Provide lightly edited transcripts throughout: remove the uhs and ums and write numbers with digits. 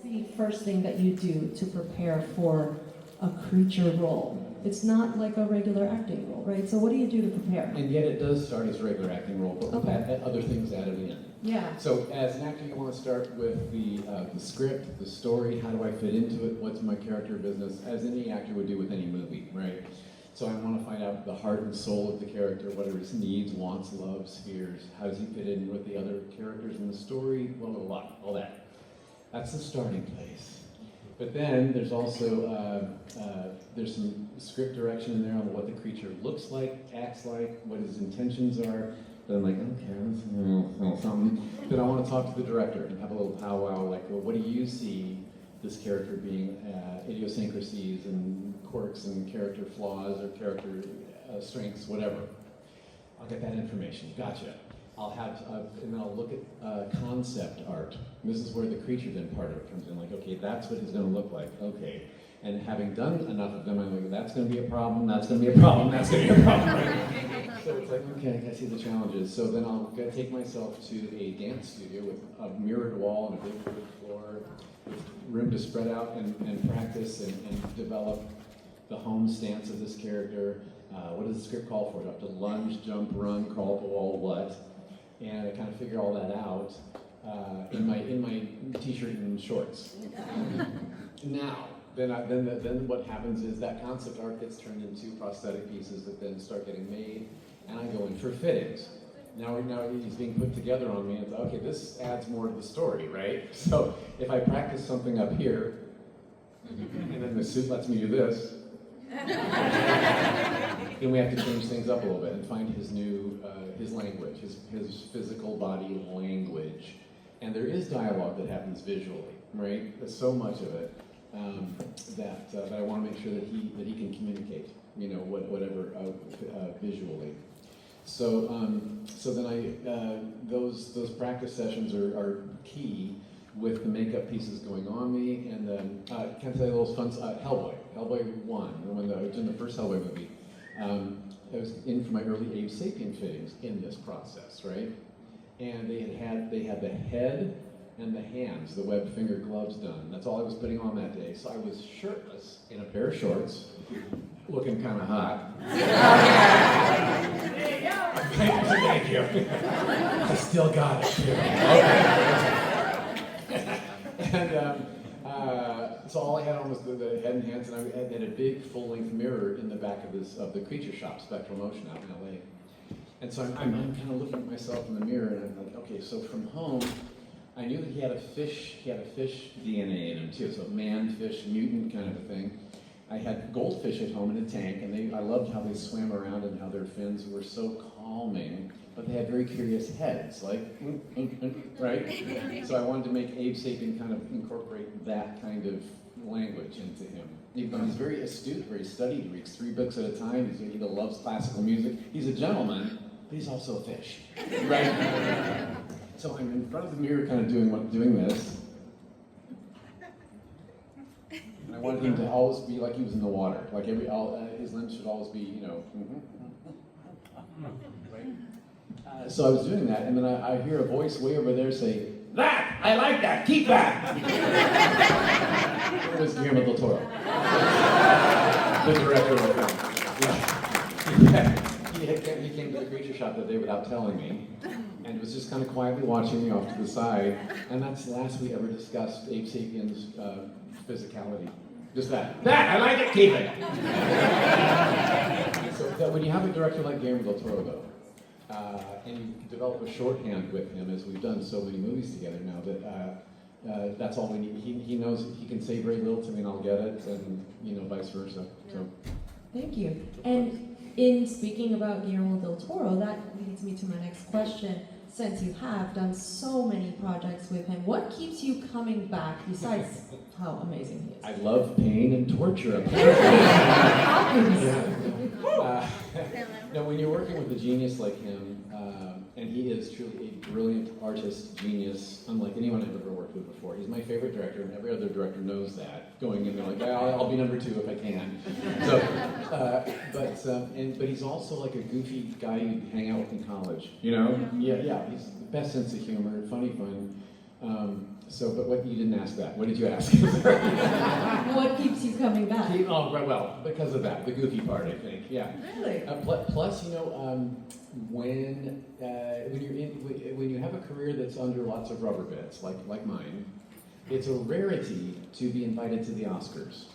the first thing that you do to prepare for a creature role? It's not like a regular acting role, right? So what do you do to prepare? And yet it does start as a regular acting role, but with other things added in. Yeah. So as an actor, you want to start with the script, the story, how do I fit into it, what's my character business, as any actor would do with any movie, right? So I want to find out the heart and soul of the character, what are his needs, wants, loves, fears, how does he fit in with the other characters in the story, blah, blah, blah, all that. That's the starting place. But then there's also, there's some script direction in there on what the creature looks like, acts like, what his intentions are. Then I'm like, okay, that's something. Then I want to talk to the director and have a little powwow, like, well, what do you see this character being, idiosyncrasies and quirks and character flaws or character strengths, whatever. I'll get that information, gotcha. I'll have, and then I'll look at concept art. And this is where the creature then part of it comes in, like, okay, that's what he's gonna look like, okay. And having done enough of them, I'm like, that's gonna be a problem, that's gonna be a problem, that's gonna be a problem, right? So it's like, okay, I see the challenges. So then I'll take myself to a dance studio with a mirrored wall and a big wood floor, with room to spread out and practice and develop the home stance of this character. What does the script call for? Do I have to lunge, jump, run, crawl up a wall, what? And I kind of figure all that out in my t-shirt and shorts. Now, then what happens is that concept art gets turned into prosthetic pieces that then start getting made, and I go in for fittings. Now he's being put together on me, and okay, this adds more to the story, right? So if I practice something up here, and then the suit lets me do this, then we have to change things up a little bit and find his new, his language, his physical body language. And there is dialogue that happens visually, right? There's so much of it that I want to make sure that he can communicate, you know, whatever visually. So then those practice sessions are key with the makeup pieces going on me, and then can I tell you a little fun? Hellboy 1, when I was in the first Hellboy movie. I was in for my early Abe Sapien fittings in this process, right? And they had the head and the hands, the webbed finger gloves done. That's all I was putting on that day. So I was shirtless in a pair of shorts, looking kind of hot. Thank you. I still got it. And so all I had on was the head and hands, and I had a big full-length mirror in the back of the creature shop, Spectral Motion, out in LA. And so I'm kind of looking at myself in the mirror, and I'm like, okay, so from home, I knew that he had a fish DNA in him too, so man, fish, mutant kind of a thing. I had goldfish at home in a tank, and I loved how they swam around and how their fins were so calming, but they had very curious heads, like, right? So I wanted to make Abe Sapien kind of incorporate that kind of language into him. Even though he's very astute, very studied, he reads 3 books at a time, he loves classical music. He's a gentleman, but he's also a fish, right? So I'm in front of the mirror kind of doing this. And I wanted him to always be like he was in the water. Like his limbs should always be, you know, right? So I was doing that, and then I hear a voice way over there say, "That! I like that! Keep that!" It was Guillermo del Toro, the director of the film. He came to the creature shop that day without telling me, and was just kind of quietly watching me off to the side. And that's the last we ever discussed Abe Sapien's physicality. Just that. That! I like it! Keep it! So when you have a director like Guillermo del Toro, though, and you develop a shorthand with him, as we've done so many movies together now, that that's all we need. He knows he can say very little to me and I'll get it, and vice versa. So. Thank you. And in speaking about Guillermo del Toro, that leads me to my next question. Since you have done so many projects with him, what keeps you coming back besides how amazing he is? I love pain and torture, apparently. No, when you're working with a genius like him, and he is truly a brilliant artist, genius, unlike anyone I've ever worked with before. He's my favorite director, and every other director knows that. Going in there like, I'll be number 2 if I can. So, but he's also like a goofy guy you'd hang out with in college. Yeah, he's the best sense of humor, funny fun. But what you didn't ask that. What did you ask? What keeps you coming back? Oh, right, well, because of that, the goofy part, I think. Yeah. Really? Plus, when you have a career that's under lots of rubber bits, like mine, it's a rarity to be invited to the Oscars,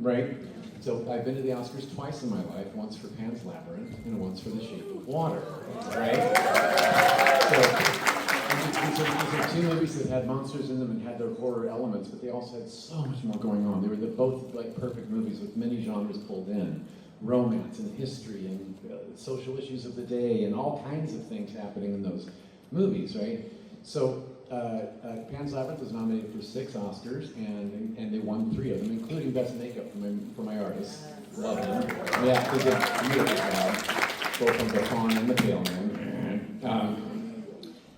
right? So I've been to the Oscars twice in my life, once for Pan's Labyrinth and once for The Shape of Water, right? So these are two movies that had monsters in them and had their horror elements, but they also had so much more going on. They were both like perfect movies with many genres pulled in. Romance and history and social issues of the day and all kinds of things happening in those movies, right? So Pan's Labyrinth was nominated for 6 Oscars, and they won 3 of them, including Best Makeup for my artists. Love them. Yeah, they did a beautiful job, both on the fawn and the pale man.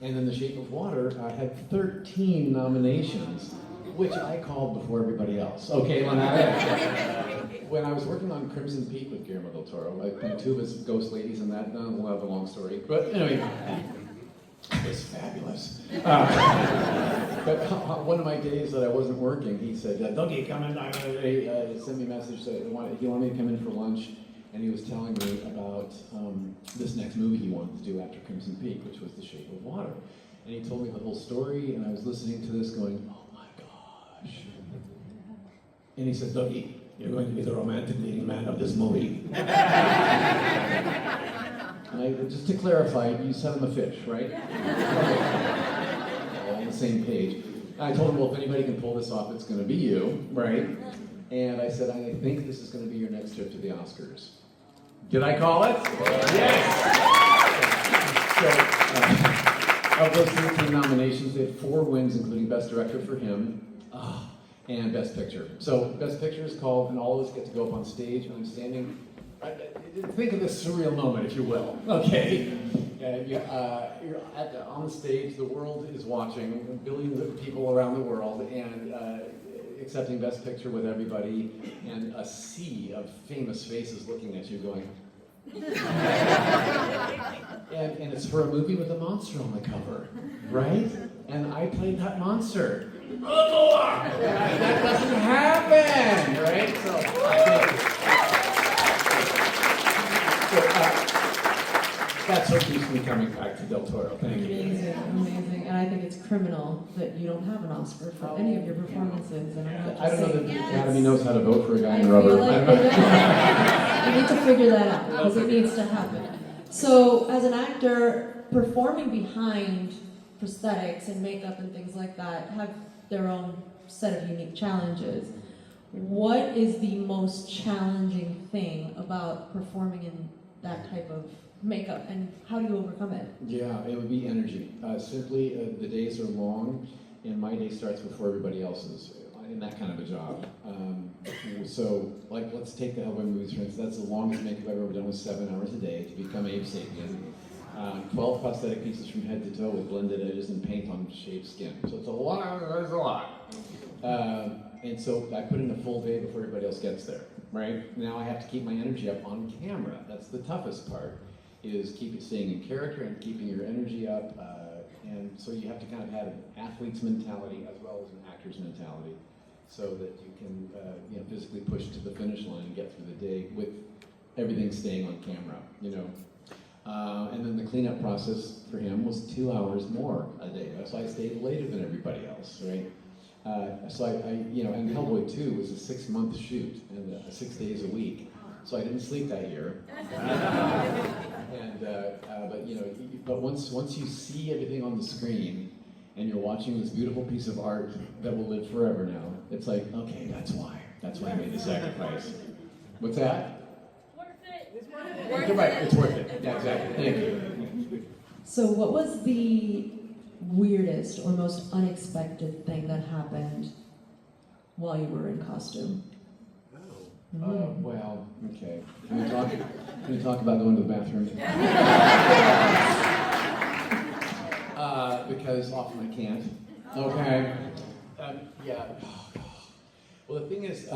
And then The Shape of Water had 13 nominations, which I called before everybody else. Okay, when I was working on Crimson Peak with Guillermo del Toro, I played 2 of his ghost ladies in that. We'll have a long story, but anyway. It was fabulous. But one of my days that I wasn't working, he said, Dougie, come in. He sent me a message that he wanted me to come in for lunch, and he was telling me about this next movie he wanted to do after Crimson Peak, which was The Shape of Water. And he told me the whole story, and I was listening to this going, oh my gosh. And he said, Dougie, you're going to be the romantic leading man of this movie. And just to clarify, you sent him a fish, right? All on the same page. And I told him, well, if anybody can pull this off, it's going to be you, right? And I said, I think this is going to be your next trip to the Oscars. Did I call it? Yes! So, of those 13 nominations, they had 4 wins, including Best Director for him, and Best Picture. So, Best Picture is called, and all of us get to go up on stage, and I'm standing. Think of this surreal moment, if you will. Okay, you're on the stage. The world is watching, billions of people around the world, and accepting Best Picture with everybody, and a sea of famous faces looking at you, going. and it's for a movie with a monster on the cover, right? And I played that monster. That doesn't happen, right? That's what keeps me coming back to Del Toro. Thank you. Amazing. And I think it's criminal that you don't have an Oscar for any of your performances. And I don't know that the Academy knows how to vote for a guy in rubber. Like you need to figure that out because it needs to happen. So, as an actor, performing behind prosthetics and makeup and things like that have their own set of unique challenges. What is the most challenging thing about performing in that type of makeup, and how do you overcome it? Yeah, it would be energy. Simply, the days are long, and my day starts before everybody else's in that kind of a job. So, like, let's take the Hellboy movies, for instance. That's the longest makeup I've ever done, was 7 hours a day to become Abe Sapien. 12 prosthetic pieces from head to toe with blended edges and paint on shaved skin. So it's a lot. There's a lot. And so I put in a full day before everybody else gets there. Right now, I have to keep my energy up on camera. That's the toughest part. Is staying in character and keeping your energy up, and so you have to kind of have an athlete's mentality as well as an actor's mentality, so that you can physically push to the finish line and get through the day with everything staying on camera, and then the cleanup process for him was 2 hours more a day, so I stayed later than everybody else, right? So and Hellboy 2 was a 6-month shoot and 6 days a week. So I didn't sleep that year, but once you see everything on the screen, and you're watching this beautiful piece of art that will live forever now, it's like, okay, that's why I made the sacrifice. What's that? Worth it. You're right, it's worth it. Yeah, exactly. Thank you. So, what was the weirdest or most unexpected thing that happened while you were in costume? Well, okay. Can we talk about going to the bathroom? Because often I can't. Okay. Yeah. Well, the thing is,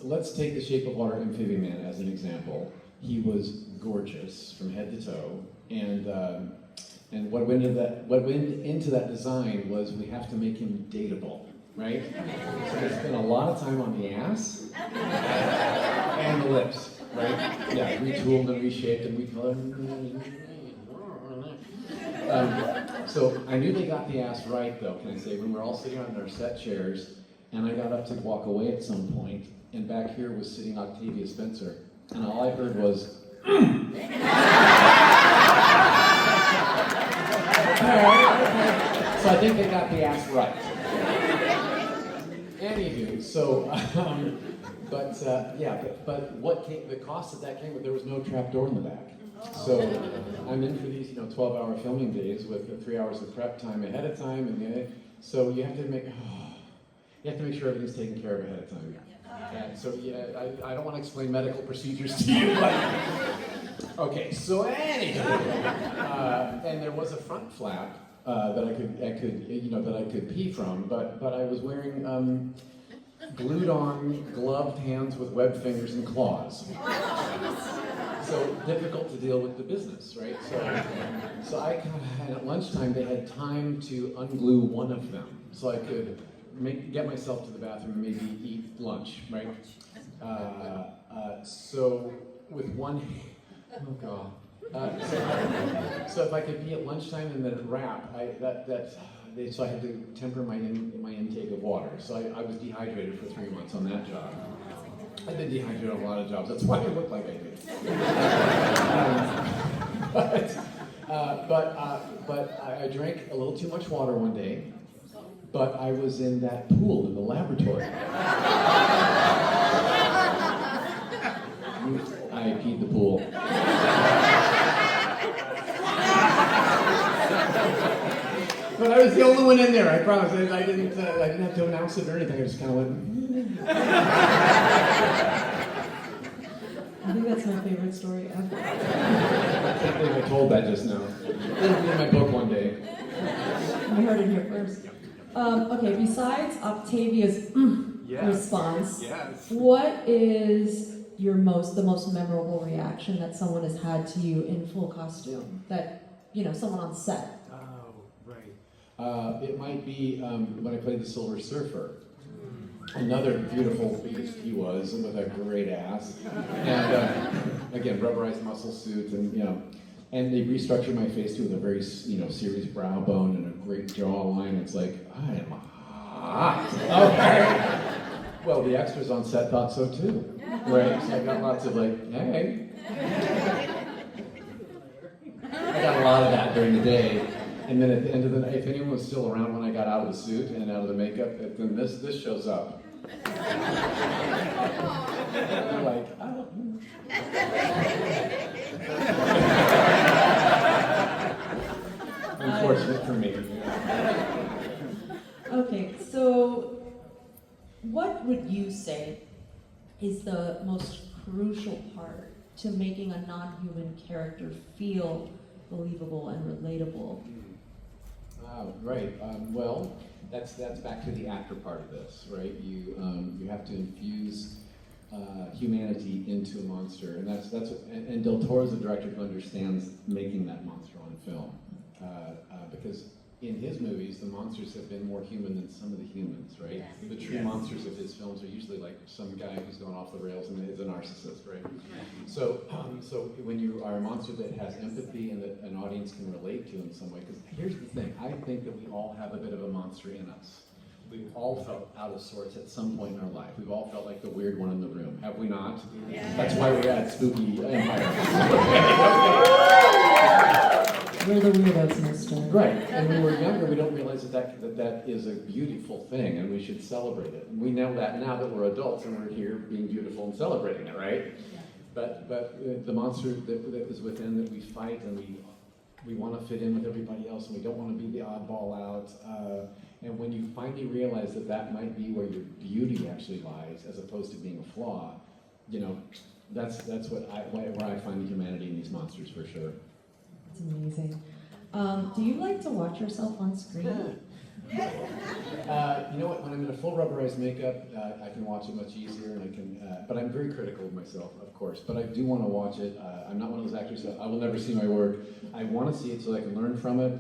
let's take The Shape of Water Amphibian Man as an example. He was gorgeous from head to toe, and And what went into that design was we have to make him dateable, right? So I spent a lot of time on the ass and the lips, right? Yeah, retooled and reshaped and recolored. So I knew they got the ass right, though, can I say, when we're all sitting on our set chairs, and I got up to walk away at some point, and back here was sitting Octavia Spencer, and all I heard was, So I think they got the ass right. Anywho, so, but what came, the cost of that came with, there was no trap door in the back. So I'm in for these, 12-hour filming days with 3 hours of prep time ahead of time, and so you have to make sure everything's taken care of ahead of time. And so I don't want to explain medical procedures to you, but okay. So anyway, and there was a front flap that I could pee from, but I was wearing glued on, gloved hands with webbed fingers and claws. So difficult to deal with the business, right? So I kind of had, at lunchtime, they had time to unglue one of them, so I could get myself to the bathroom and maybe eat lunch, right? So with one, oh God. So if I could be at lunchtime and then wrap, so I had to temper my intake of water. So I was dehydrated for 3 months on that job. I've been dehydrated on a lot of jobs. That's why I look like I do. But I drank a little too much water one day. But I was in that pool in the laboratory. I peed the pool. But I was the only one in there, I promise. I didn't have to announce it or anything. I just kind of went. I think that's my favorite story ever. I can't believe I told that just now. It'll be in my book one day. You heard it here first. Okay, besides Octavia's response, what is the most memorable reaction that someone has had to you in full costume? That, someone on set? Oh, right. It might be when I played the Silver Surfer. Another beautiful beast he was, and with a great ass. And again, rubberized muscle suit, and they restructured my face too with a very, serious brow bone and a great jawline. It's like, I am hot. Okay. Well, the extras on set thought so too, right? So I got lots of hey. I got a lot of that during the day. And then at the end of the night, if anyone was still around when I got out of the suit and out of the makeup, then this shows up. They're like, oh. Unfortunate for me. Okay, so what would you say is the most crucial part to making a non-human character feel believable and relatable? Right. Well, that's back to the actor part of this, right? You have to infuse humanity into a monster, and that's what. And Del Toro's a director who understands making that monster on film, because in his movies the monsters have been more human than some of the humans, right? Yes. The true monsters of his films are usually like some guy who's gone off the rails and is a narcissist, right? So when you are a monster that has empathy and that an audience can relate to in some way, because here's the thing, I think that we all have a bit of a monster in us. We've all felt out of sorts at some point in our life. We've all felt like the weird one in the room, have we not? Yeah. That's why we're at Spooky Empire. We're the weirdos, mister. Right, and when we're younger, we don't realize that is a beautiful thing, and we should celebrate it. And we know that now that we're adults and we're here being beautiful and celebrating it, right? Yeah. But the monster that is within that we fight, and we want to fit in with everybody else, and we don't want to be the oddball out. And when you finally realize that might be where your beauty actually lies, as opposed to being a flaw, that's where I find the humanity in these monsters for sure. It's amazing. Do you like to watch yourself on screen? You know what? When I'm in a full rubberized makeup, I can watch it much easier, and I can. But I'm very critical of myself, of course. But I do want to watch it. I'm not one of those actors that I will never see my work. I want to see it so I can learn from it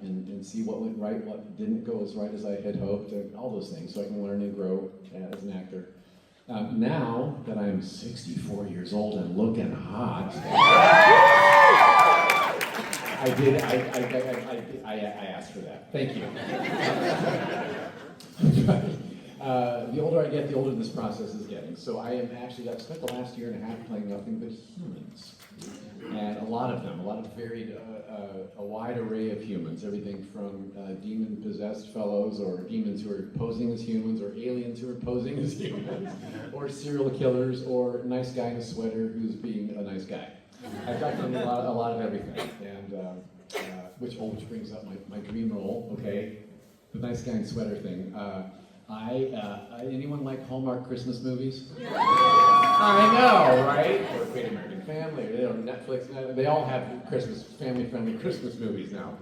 and see what went right, what didn't go as right as I had hoped, and all those things, so I can learn and grow as an actor. Now that I'm 64 years old and looking hot. I asked for that. Thank you. The older I get, the older this process is getting. So I've spent the last year and a half playing nothing but humans. And a lot of varied, a wide array of humans. Everything from demon-possessed fellows, or demons who are posing as humans, or aliens who are posing as humans, or serial killers, or a nice guy in a sweater who's being a nice guy. I've done a lot of everything, and which brings up my dream role. Okay, the nice guy in sweater thing. Anyone like Hallmark Christmas movies? I know, right? Or Great American Family, or Netflix. They all have family-friendly Christmas movies now.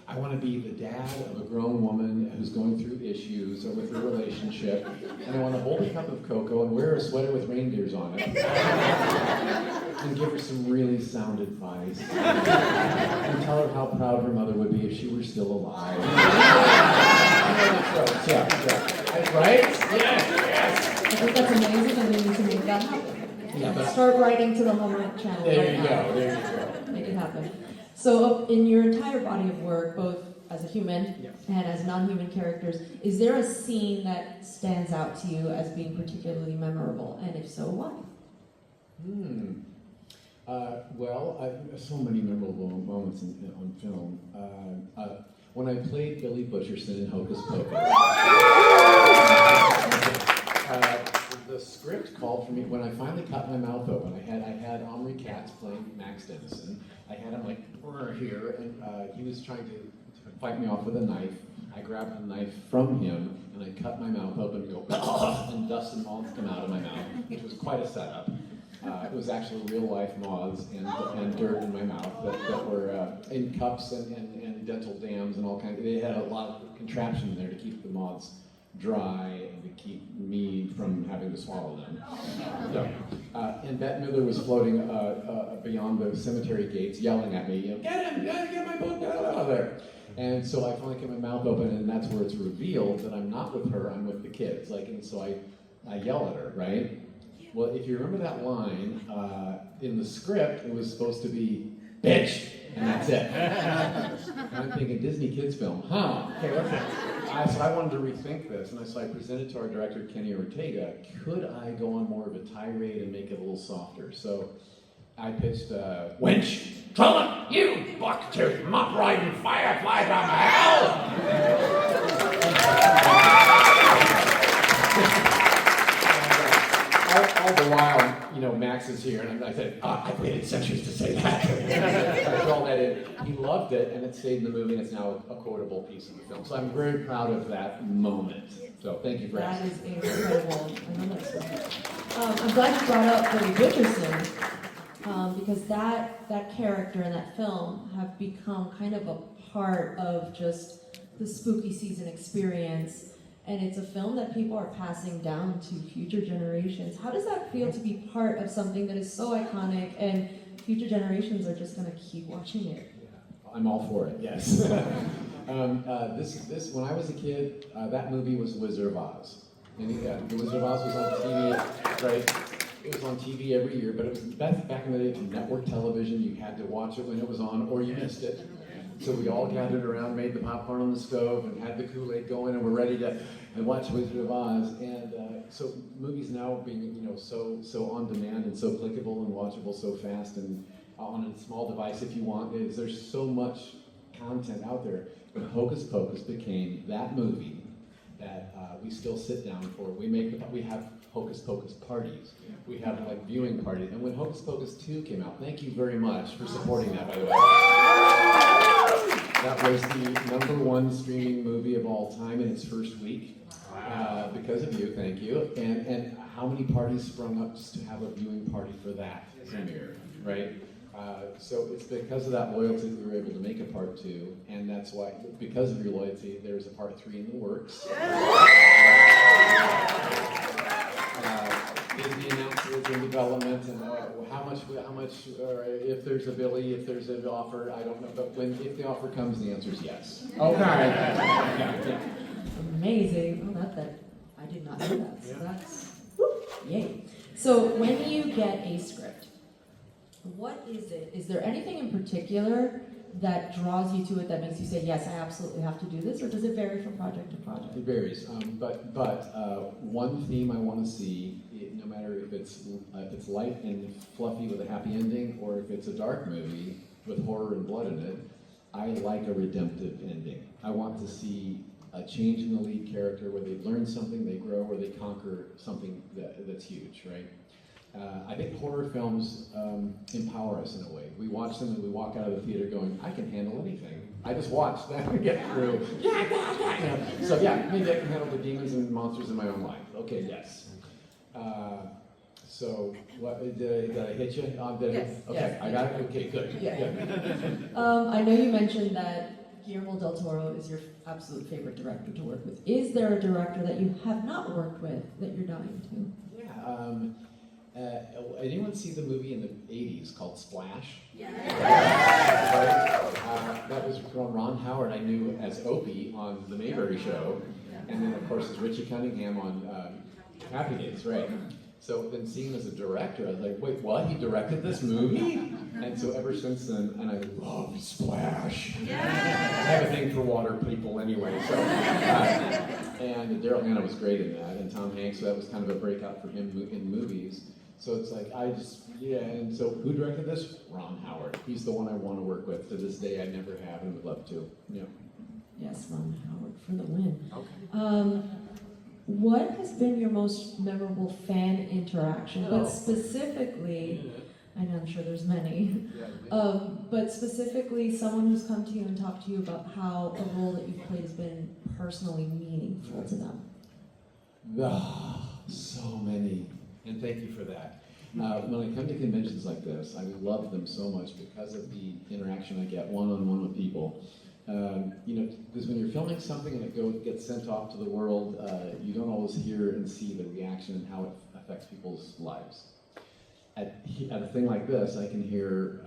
I want to be the dad of a grown woman who's going through issues or with a relationship, and I want to hold a cup of cocoa and wear a sweater with reindeers on it, and give her some really sound advice, and tell her how proud her mother would be if she were still alive. Yeah. Right? Yes. I think that's amazing, and we need to make that happen. Yeah, start writing to the Hallmark Channel. There you go. Make it happen. So, in your entire body of work, both as a human and as non-human characters, is there a scene that stands out to you as being particularly memorable? And if so, why? So many memorable moments on film. When I played Billy Butcherson in Hocus Pocus, the script called for me when I finally cut my mouth open. I had Omri Katz playing Max Dennison. I had him like here, and he was trying to fight me off with a knife. I grabbed the knife from him, and I cut my mouth open and go, and dust and moths come out of my mouth, which was quite a setup. It was actually real-life moths and dirt in my mouth that were in cups and dental dams and all kinds of. They had a lot of contraption there to keep the moths dry and to keep me from having to swallow them. And Bette Midler was floating beyond the cemetery gates, yelling at me, "Get him! Get my book out of there!" And so I finally get my mouth open, and that's where it's revealed that I'm not with her; I'm with the kids. And so I yell at her, right? Well, if you remember that line, in the script, it was supposed to be, "Bitch!" And that's it. And I'm thinking, Disney kids film, okay, what's that? So I wanted to rethink this, and so I presented to our director, Kenny Ortega, could I go on more of a tirade and make it a little softer? So I pitched, "Wench, Trollope, you buck-toothed, mop-riding firefly from hell!" All the while, Max is here, and I said, "I've waited centuries to say that." I threw all that in. He loved it, and it stayed in the movie, and it's now a quotable piece of the film. So I'm very proud of that moment. So thank you for asking. That is incredible. I love that story. I'm glad you brought up Billy Butcherson, because that character in that film have become kind of a part of just the spooky season experience. And it's a film that people are passing down to future generations. How does that feel to be part of something that is so iconic and future generations are just going to keep watching it? Yeah, I'm all for it, yes. This when I was a kid, that movie was Wizard of Oz. And the Wizard of Oz was on TV, right? It was on TV every year, but it was back in the day, network television. You had to watch it when it was on, or you missed it. So we all gathered around, made the popcorn on the stove, and had the Kool-Aid going, and we're ready to watch Wizard of Oz. And so movies now being so on demand and so clickable and watchable so fast and on a small device if you want. There's so much content out there. But Hocus Pocus became that movie that we still sit down for. We have Hocus Pocus parties. We have viewing parties. And when Hocus Pocus 2 came out, thank you very much for supporting that, by the way. That was the #1 streaming movie of all time in its first week. Because of you, thank you. And how many parties sprung up just to have a viewing party for that premiere, right? So it's because of that loyalty that we were able to make a part 2, and that's why, because of your loyalty, there's a part 3 in the works. Disney announced it's in development, and how much, if there's a Billy, if there's an offer, I don't know, but if the offer comes, the answer is yes. Okay. Yeah. Amazing. Oh, that I did not know that. So that's yay. So when you get a script, what is it? Is there anything in particular that draws you to it that makes you say, yes, I absolutely have to do this, or does it vary from project to project? It varies, but one theme I want to see, no matter if it's light and fluffy with a happy ending, or if it's a dark movie with horror and blood in it, I like a redemptive ending. I want to see a change in the lead character where they learn something, they grow, or they conquer something that's huge, right? I think horror films empower us in a way. We watch them and we walk out of the theater going, I can handle anything. I just watched that get through. So yeah, maybe I can handle the demons and monsters in my own life. Okay, yes. So, what, did I hit you? Yes. Okay, Yes. I got it? Okay, good. Yeah. I know you mentioned that Guillermo del Toro is your absolute favorite director to work with. Is there a director that you have not worked with that you're dying to? Yeah. Anyone see the movie in the 80s called Splash? Yeah. That was from Ron Howard, I knew as Opie on The Mayberry Show, and then of course as Richie Cunningham on Happy Days, right? So then seeing him as a director, I was like, wait, what? He directed this movie? And so ever since then, and I love Splash. I have a thing for water people anyway. So, and Daryl Hannah was great in that, and Tom Hanks, so that was kind of a breakout for him in movies. So it's like, and so who directed this? Ron Howard. He's the one I want to work with. To this day, I never have and would love to. Yeah. Yes, Ron Howard for the win. Okay. What has been your most memorable fan interaction? But specifically, I know I'm sure there's many, but specifically someone who's come to you and talked to you about how a role that you've played has been personally meaningful to them. So many. And thank you for that. When I come to conventions like this, I love them so much because of the interaction I get one-on-one with people. Because when you're filming something and it gets sent off to the world, you don't always hear and see the reaction and how it affects people's lives. At a thing like this, I can hear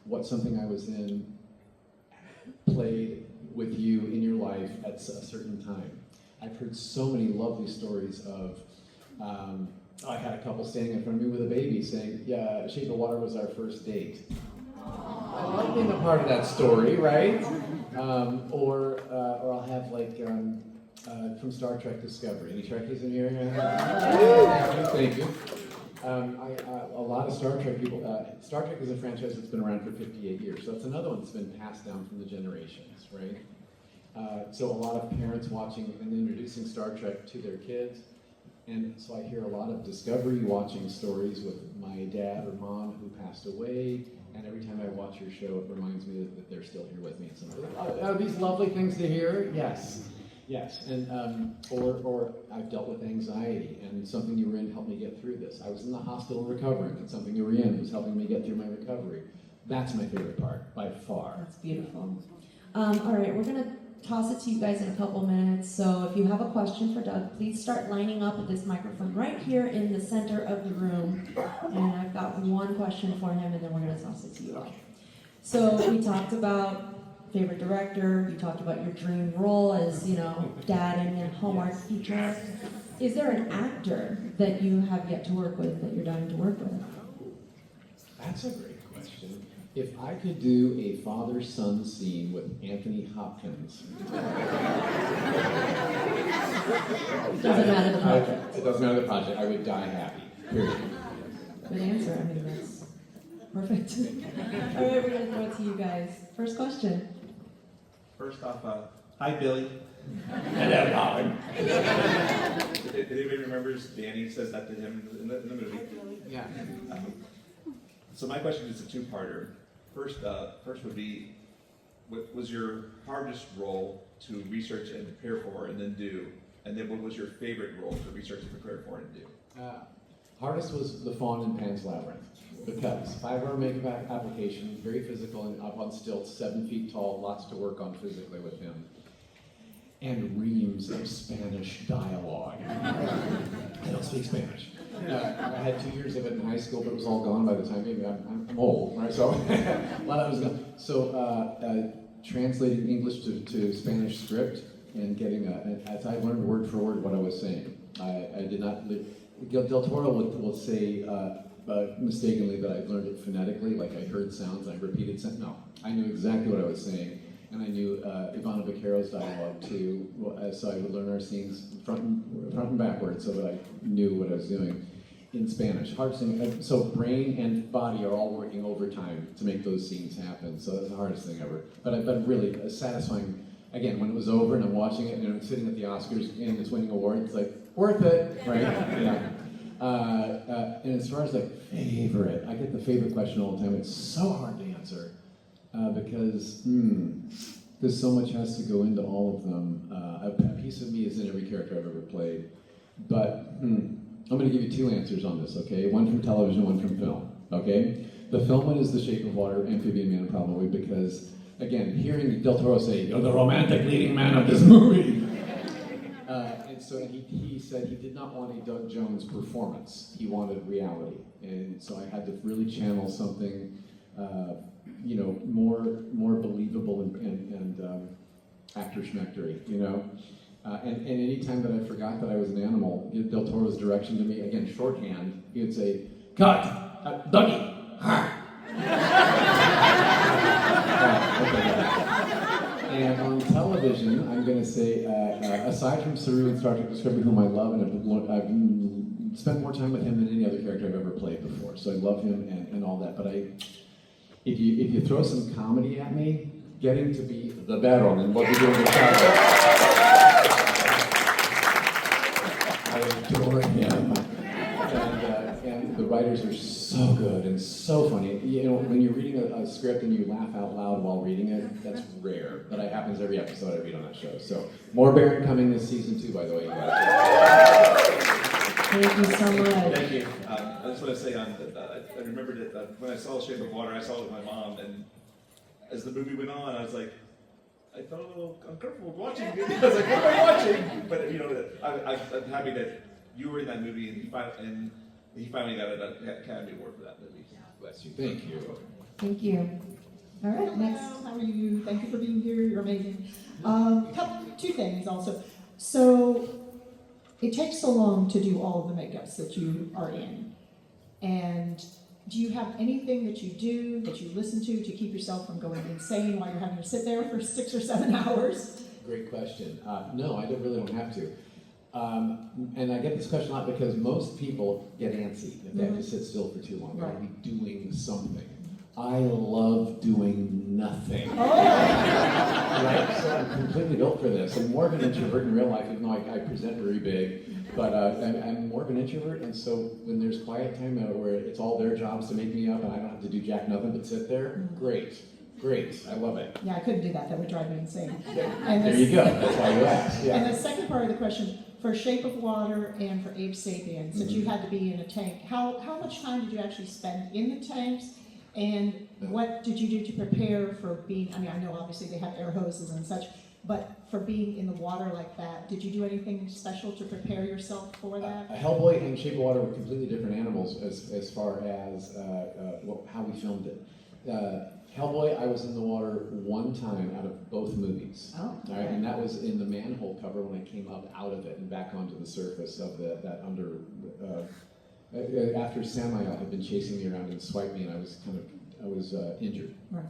what something I was in played with you in your life at a certain time. I've heard so many lovely stories of, I had a couple standing in front of me with a baby saying, yeah, Shape of Water was our first date. I love being a part of that story, right? Or I'll have like from Star Trek Discovery. Any Trekkies in here? Thank you. A lot of Star Trek people. Star Trek is a franchise that's been around for 58 years, so that's another one that's been passed down from the generations, right? So a lot of parents watching and introducing Star Trek to their kids. And so I hear a lot of Discovery watching stories with my dad or mom who passed away, and every time I watch your show, it reminds me that they're still here with me. And so are these lovely things to hear? Yes, and or I've dealt with anxiety, and something you were in helped me get through this. I was in the hospital recovering, and something you were in was helping me get through my recovery. That's my favorite part, by far. That's beautiful. All right, we're going to toss it to you guys in a couple minutes. So if you have a question for Doug, please start lining up at this microphone right here in the center of the room. And I've got one question for him, and then we're going to toss it to you all. So we talked about favorite director. You talked about your dream role as, dad in a Hallmark feature. Is there an actor that you have yet to work with that you're dying to work with? That's a great question. If I could do a father-son scene with Anthony Hopkins. Doesn't matter the project. It doesn't matter the project. I would die happy. Period. Good answer. I mean, that's perfect. All right, we're going to throw it to you guys. First question. First off, hi, Billy. Hello, Colin. If anybody remembers, Danny says that to him in the movie. Yeah. So my question is a two-parter. First would be, what was your hardest role to research and prepare for and then do? And then what was your favorite role to research and prepare for and do? Hardest was the fawn in Pan's Labyrinth. Because 5-hour makeup application, very physical and up on stilts, 7 feet tall, lots to work on physically with him. And reams of Spanish dialogue. I don't speak Spanish. I had 2 years of it in high school, but it was all gone by the time, maybe I'm old, right? So a lot of it was gone. So translating English to Spanish script and getting, as I learned word for word what I was saying. I did not, Del Toro will say mistakenly that I learned it phonetically, like I heard sounds and I repeated sounds. No, I knew exactly what I was saying. And I knew Ivana Baccaro's dialogue too, so I would learn our scenes front and backwards so that I knew what I was doing in Spanish. Hardest thing, so brain and body are all working overtime to make those scenes happen, so that's the hardest thing ever. But really satisfying, again, when it was over and I'm watching it and I'm sitting at the Oscars and it's winning awards, it's like, worth it, right? Yeah. And as far as like favorite, I get the favorite question all the time. It's so hard to answer. Because so much has to go into all of them. A piece of me is in every character I've ever played. But I'm going to give you 2 answers on this, okay? One from television, one from film, okay? The film one is The Shape of Water, Amphibian Man, probably, because, again, hearing Del Toro say, "You're the romantic leading man of this movie," and so he said he did not want a Doug Jones performance. He wanted reality. And so I had to really channel something more believable and actor schmectery, and any time that I forgot that I was an animal, Del Toro's direction to me, again, shorthand, he would say, "Cut! Dougie! Ha!" And on television, I'm going to say, aside from Saru and Star Trek Discovery, whom I love, and I've spent more time with him than any other character I've ever played before, so I love him and all that, but if you throw some comedy at me, getting to be the Baron and what we do in the shadow, I adore him. And the writers are so good and so funny. When you're reading a script and you laugh out loud while reading it, that's rare. But it happens every episode I read on that show. So more Baron coming this season too, by the way, you guys. Thank you so much. Thank you. I just want to say, I remembered that when I saw Shape of Water, I saw it with my mom, and as the movie went on, I was like, I felt a little uncomfortable watching it. I was like, what am I watching? But I'm happy that you were in that movie, and he finally got an Academy Award for that movie. Bless you. Thank you. Thank you. All right, Hello, next. how are you? Thank you for being here. You're amazing. 2 things also. So it takes so long to do all of the makeups that you are in. And do you have anything that you do, that you listen to keep yourself from going insane while you're having to sit there for 6 or 7 hours? Great question. No, I really don't have to. And I get this question a lot because most people get antsy if they have to sit still for too long. They want to be doing something. I love doing nothing. Oh. Right? So I'm completely built for this. I'm more of an introvert in real life, even though I present very big. But I'm more of an introvert, and so when there's quiet time where it's all their jobs to make me up and I don't have to do jack nothing but sit there, great. I love it. Yeah, I couldn't do that. That would drive me insane. There you go. That's why you asked. Yeah. And the second part of the question, for Shape of Water and for Ape Sapiens, since you had to be in a tank, how much time did you actually spend in the tanks? And what did you do to prepare for being, I know obviously they have air hoses and such, but for being in the water like that, did you do anything special to prepare yourself for that? Hellboy and Shape of Water were completely different animals as far as how we filmed it. Hellboy, I was in the water one time out of both movies. Oh, okay. All right, and that was in the manhole cover when I came up out of it and back onto the surface of that under. After Samael had been chasing me around and swiped me, and I was injured. Right.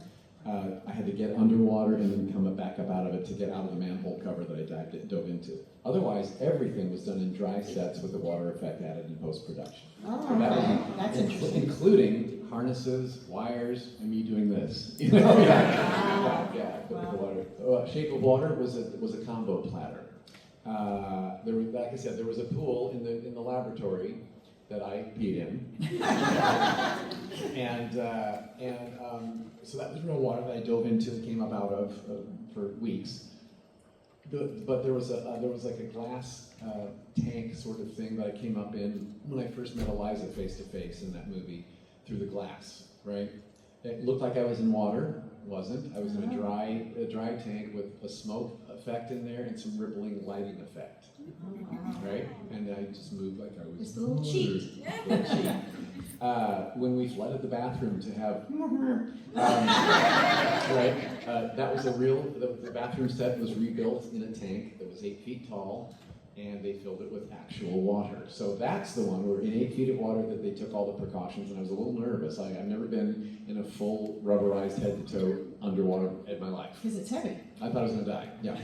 I had to get underwater and then come back up out of it to get out of the manhole cover that I dove into. Otherwise, everything was done in dry sets with the water effect added in post-production. Oh, okay. That's interesting. Including harnesses, wires, and me doing this. Wow. With the water. Shape of Water was a combo platter. Like I said, there was a pool in the laboratory that I peed in, and so that was real water that I dove into and came up out of for weeks. But there was like a glass tank sort of thing that I came up in when I first met Eliza face to face in that movie through the glass, right? It looked like I was in water, wasn't. I was in a dry tank with a smoke effect in there and some rippling lighting effect, right? And I just moved like I was. Just a little cheat. When we flooded the bathroom to have, right? That was the bathroom set was rebuilt in a tank that was 8 feet tall, and they filled it with actual water. So that's the one where in 8 feet of water that they took all the precautions, and I was a little nervous. I've never been in a full rubberized head to toe underwater in my life. Because it's heavy. I thought I was gonna die, yeah.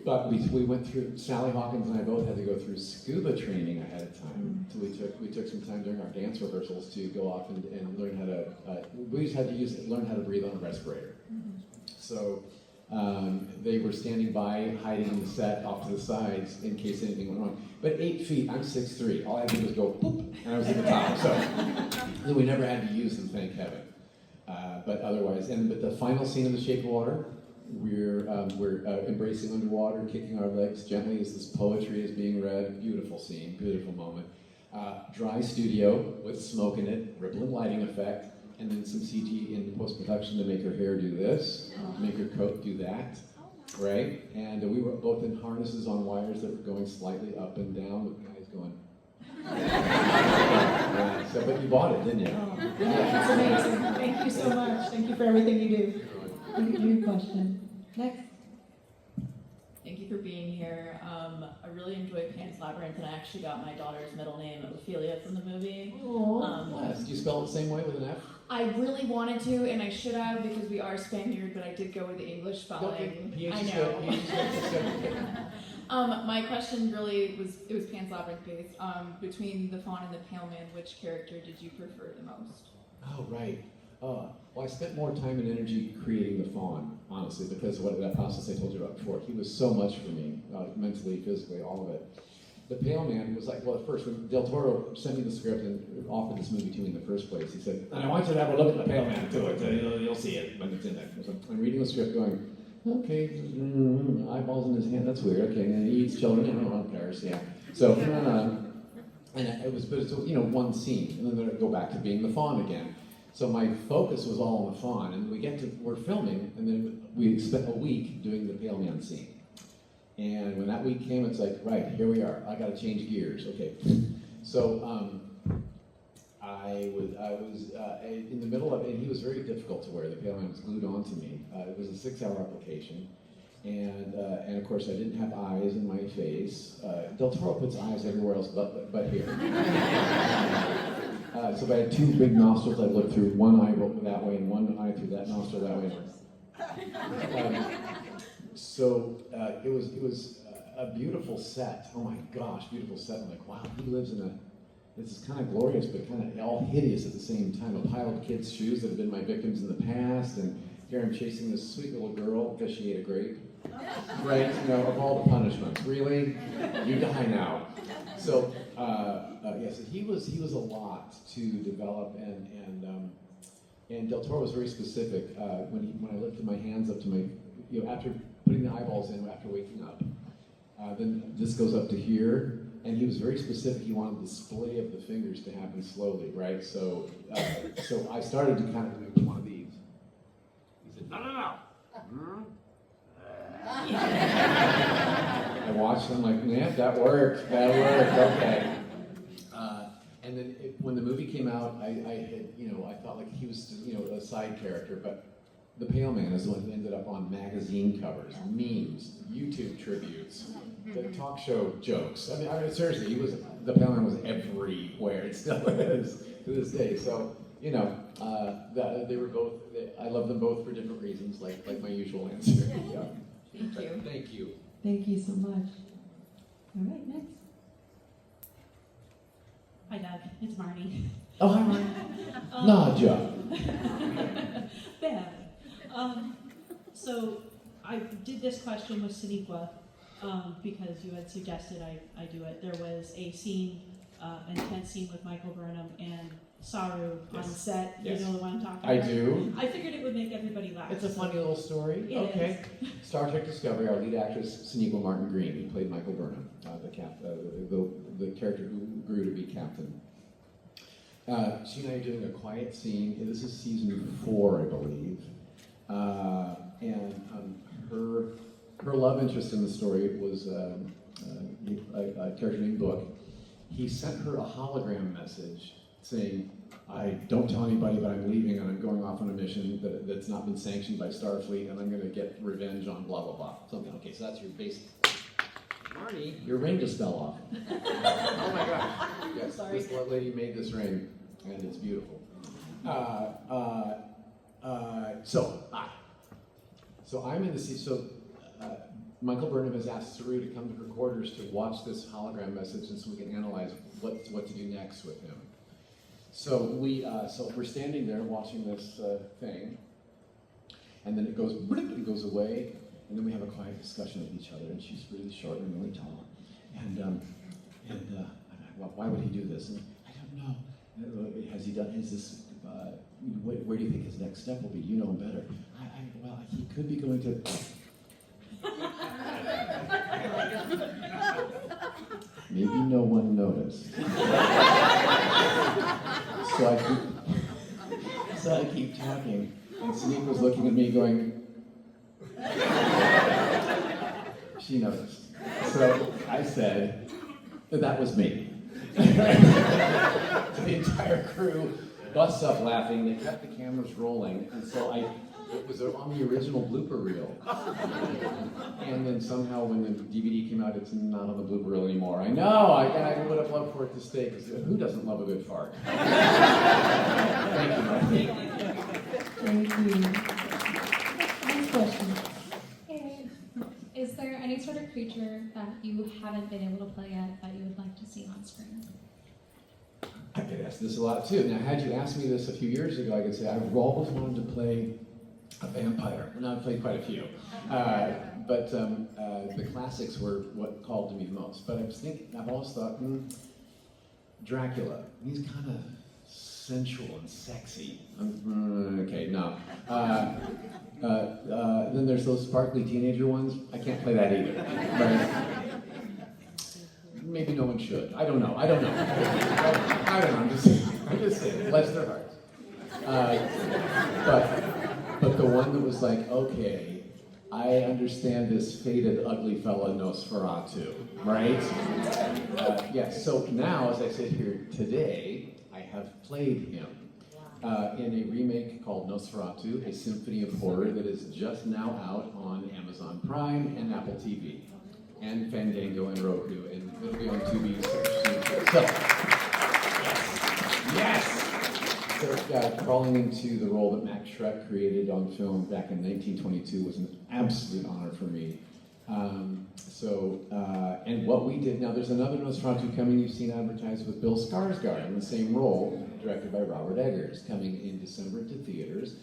But we went through, Sally Hawkins and I both had to go through scuba training ahead of time. So we took some time during our dance rehearsals to go off and learn how to, we just had to learn how to breathe on a respirator. So they were standing by, hiding in the set off to the sides in case anything went wrong. But 8 feet, I'm 6'3", all I had to do was go boop, and I was at the top. So we never had to use them, thank heaven. But otherwise, but the final scene of The Shape of Water, we're embracing underwater, kicking our legs gently as this poetry is being read. Beautiful scene, beautiful moment. Dry studio with smoke in it, rippling lighting effect, and then some CG in post-production to make her hair do this, make her coat do that, right? And we were both in harnesses on wires that were going slightly up and down, with guys going. So, but you bought it, didn't you? Oh, yeah, that's amazing. Thank you so much. Thank you for everything you do. Thank you for your question. Next. Thank you for being here. I really enjoyed Pan's Labyrinth, and I actually got my daughter's middle name, Ophelia, from the movie. Yes. Do you spell it the same way with an F? I really wanted to, and I should have because we are Spaniard, but I did go with the English spelling. I know. My question really was Pan's Labyrinth based. Between the Faun and the Pale Man, which character did you prefer the most? Oh, right. Well, I spent more time and energy creating the Faun, honestly, because of that process I told you about before. He was so much for me, mentally, physically, all of it. The Pale Man was like, well, at first, when Del Toro sent me the script and offered this movie to me in the first place, he said, and I want you to have a look at the Pale Man to it. You'll see it when it's in there. So I'm reading the script going, okay, eyeballs in his hand, that's weird. Okay, and he eats children, I don't care, yeah. So, and it was one scene, and then it'd go back to being the Faun again. So my focus was all on the Faun, and we're filming, and then we spent a week doing the Pale Man scene. And when that week came, it's like, right, here we are. I got to change gears. Okay. So I was in the middle of it, and he was very difficult to wear. The Pale Man was glued onto me. It was a 6-hour application, and of course I didn't have eyes in my face. Del Toro puts eyes everywhere else but here. So if I had 2 big nostrils, I'd look through one eye that way and one eye through that nostril that way. So it was a beautiful set. Oh my gosh, beautiful set. I'm like, wow, he lives in this is kind of glorious, but kind of all hideous at the same time. A pile of kids' shoes that have been my victims in the past, and here I'm chasing this sweet little girl because she ate a grape. Right? Of all the punishments. Really? You die now. So, so he was a lot to develop, and Del Toro was very specific. When I lifted my hands up to my, after putting the eyeballs in after waking up, then this goes up to here, and he was very specific. He wanted the splay of the fingers to happen slowly, right? So I started to kind of do one of these. He said, no. I watched him like, yeah, that worked, okay. And then when the movie came out, I thought like he was, a side character, but the Pale Man is the one who ended up on magazine covers, memes, YouTube tributes, the talk show jokes. I mean, seriously, the Pale Man was everywhere. It still is to this day. So, they were both. I love them both for different reasons, like my usual answer. Yeah. Thank you. Thank you. Thank you so much. All right, next. Hi, Doug. It's Marnie. Oh, hi, Marnie. Nadja. Bad. So I did this question with Saniqua because you had suggested I do it. There was a scene, intense scene with Michael Burnham, and Saru on Yes. set. Yes. You know the one I'm talking I about? do. I figured it would make everybody laugh. It's a funny little story. It Okay. Star Trek Discovery, our lead actress, Sonequa Martin Green, who played Michael Burnham, the character who grew to be captain. She and I are doing a quiet scene. This is season 4, I believe. Her love interest in the story was a character named Book. He sent her a hologram message saying, "I don't tell anybody, but I'm leaving and I'm going off on a mission that's not been sanctioned by Starfleet, and I'm going to get revenge on blah blah blah." Something. Okay, so that's your basic. Marty, your ring just fell off. Oh my gosh! Yes, Sorry. this lady made this ring, and it's beautiful. So I'm in the scene. So Michael Burnham has asked Saru to come to her quarters to watch this hologram message, and so we can analyze what to do next with him. So we're standing there watching this thing, and then it goes bloop, it goes away, and then we have a quiet discussion with each other. And she's really short and really tall, and well, why would he do this? And I don't know. Has he done? Is this? Where do you think his next step will be? You know him better. Well, he could be going to. Maybe no one noticed. So I keep talking, and Sonequa was looking at me going, she noticed. So I said, that was me. The entire crew busts up laughing, they kept the cameras rolling, and so it was on the original blooper reel. And then somehow when the DVD came out, it's not on the blooper reel anymore. I know, I would have loved for it to stay, because who doesn't love a good fart? Thank you, Marty. Thank you. Next question. Hey, is there any sort of creature that you haven't been able to play yet that you would like to see on screen? I get asked this a lot too. Now, had you asked me this a few years ago, I could say I've always wanted to play a vampire. Well, I've played quite a few. But the classics were what called to me the most. But I've always thought, Dracula, he's kind of sensual and sexy. Okay, no. Then there's those sparkly teenager ones. I can't play that either. Right? Maybe no one should. I don't know. I don't know. I'm just saying. Bless their hearts. But the one that was like, okay, I understand this faded, ugly fella Nosferatu, right? Yes. So now, as I sit here today, I have played him in a remake called Nosferatu, a symphony of horror that is just now out on Amazon Prime and Apple TV. And Fandango and Roku, and it'll be on Tubi. So, yes! So, crawling into the role that Max Schreck created on film back in 1922 was an absolute honor for me. And what we did, now there's another Nosferatu coming, you've seen advertised with Bill Skarsgård in the same role, directed by Robert Eggers, coming in December to theaters.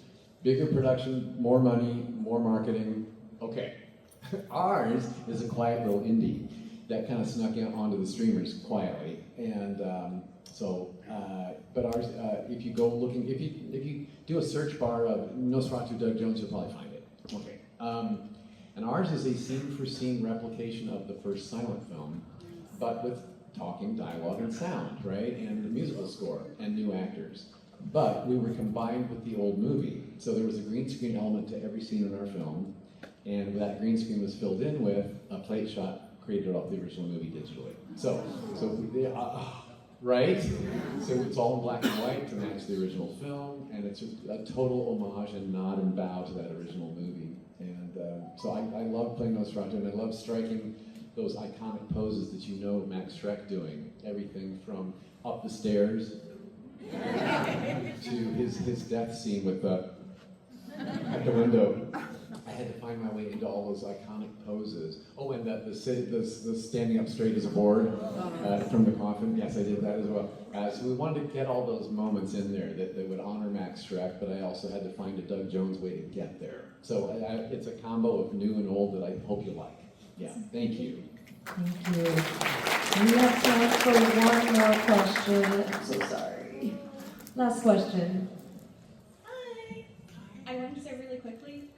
Bigger production, more money, more marketing, okay. Ours is a quiet little indie that kind of snuck out onto the streamers quietly, and but ours, if you go looking, if you do a search bar of Nosferatu Doug Jones, you'll probably find it. Okay, and ours is a scene-for-scene replication of the first silent film, but with talking, dialogue, and sound, right, and the musical score and new actors. But we were combined with the old movie, so there was a green screen element to every scene in our film. And that green screen was filled in with a plate shot created off the original movie digitally. So right? So it's all in black and white to match the original film, and it's a total homage and nod and bow to that original movie. And so I love playing Nosferatu, and I love striking those iconic poses that you know Max Schreck doing. Everything from up the stairs to his death scene with at the window. I had to find my way into all those iconic poses. Oh, and the standing up straight as a board from the coffin. Yes, I did that as well. So we wanted to get all those moments in there that would honor Max Schreck, but I also had to find a Doug Jones way to get there. So it's a combo of new and old that I hope you like. Yeah, thank you. Thank you. We have time for one more question. I'm so sorry. Last question. Hi. I wanted to say really quickly,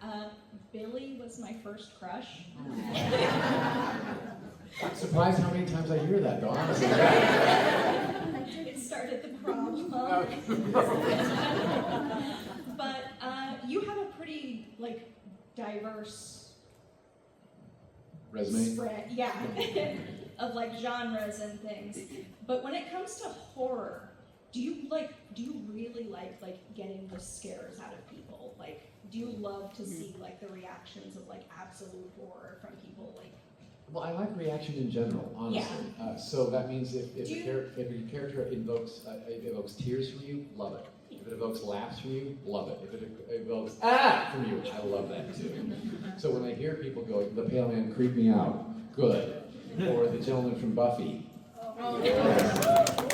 Billy was my first crush. I'm surprised how many times I hear that, though, honestly. It started the problem. But you have a pretty, like, diverse Resume? spread, yeah, of like genres and things. But when it comes to horror, do you really like getting the scares out of people? Like, do you love to see like the reactions of like absolute horror from people? Like, Well, I like reaction in general, honestly. So that means if a character evokes tears from you, love it. If it evokes laughs from you, love it. If it evokes from you, I love that too. So when I hear people go, the pale man creeped me out, good. Or the gentleman from Buffy,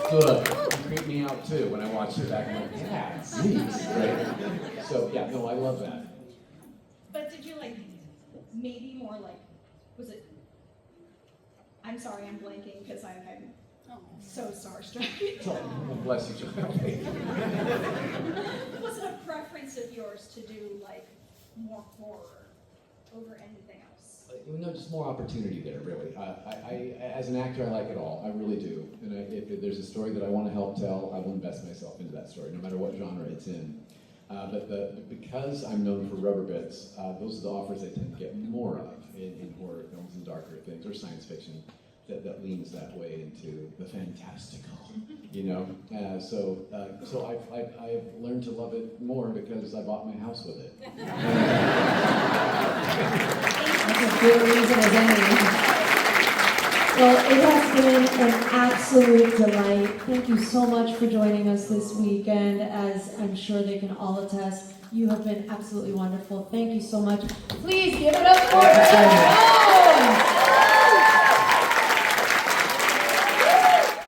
good. He creeped me out too when I watched it back. I'm like, yeah, geez, right? So yeah, no, I love that. but did you like maybe more like, was it? I'm sorry, I'm blanking because I'm so starstruck. Oh, bless you, child. Was it a preference of yours to do like more horror over anything else? No, just more opportunity there, really. I as an actor, I like it all. I really do. And if there's a story that I want to help tell, I will invest myself into that story, no matter what genre it's in. Because I'm known for rubber bits, those are the offers I tend to get more of in horror films and darker things, or science fiction that leans that way into the fantastical, you know. So I've learned to love it more because I bought my house with it. That's a good reason as any. Well, it has been an absolute delight. Thank you so much for joining us this weekend. As I'm sure they can all attest, you have been absolutely wonderful. Thank you so much. Please give it up for them.